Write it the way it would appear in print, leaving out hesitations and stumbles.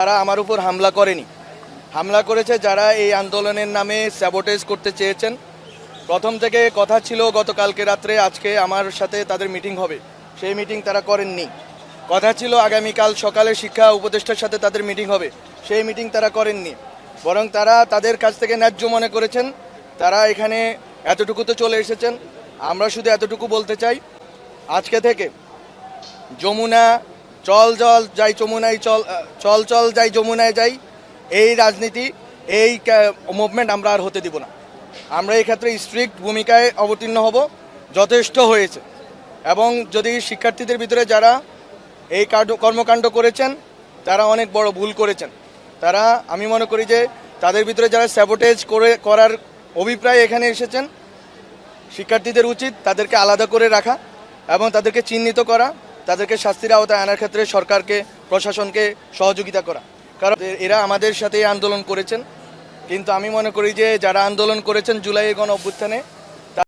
তারা আমার উপর হামলা করেনি, হামলা করেছে যারা এই আন্দোলনের নামে স্যাবোটেজ করতে চেয়েছেন। প্রথম থেকে কথা ছিল গতকালকে রাত্রে আজকে আমার সাথে তাদের মিটিং হবে, সেই মিটিং তারা করেননি। কথা ছিল আগামীকাল সকালে শিক্ষা উপদেষ্টার সাথে তাদের মিটিং হবে, সেই মিটিং তারা করেননি। বরং তারা তাদের কাছ থেকে ন্যায্য মনে করেছেন, তারা এখানে এতটুকুতে চলে এসেছেন। আমরা শুধু এতটুকু বলতে চাই, আজকে থেকে যমুনা চল জল যাই যমুনায় চল, চল চল যাই যমুনায় যাই, এই রাজনীতি, এই মুভমেন্ট আমরা আর হতে দিব না। আমরা এই ক্ষেত্রে স্ট্রিক্ট ভূমিকায় অবতীর্ণ হব, যথেষ্ট হয়েছে। এবং যদি শিক্ষার্থীদের ভিতরে যারা এই কর্মকাণ্ড করেছেন তারা অনেক বড় ভুল করেছেন। তারা, আমি মনে করি যে তাদের ভিতরে যারা স্যাবোটেজ করার অভিপ্রায় এখানে এসেছেন, শিক্ষার্থীদের উচিত তাদেরকে আলাদা করে রাখা এবং তাদেরকে চিহ্নিত করা, তাদেরকে শাস্তির আওতায় আনার ক্ষেত্রে সরকারকে, প্রশাসনকে সহযোগিতা করা। কারণ এরা আমাদের সাথে আন্দোলন করেছেন, কিন্তু আমি মনে করি যে যারা আন্দোলন করেছেন জুলাই গণ অভ্যুত্থানে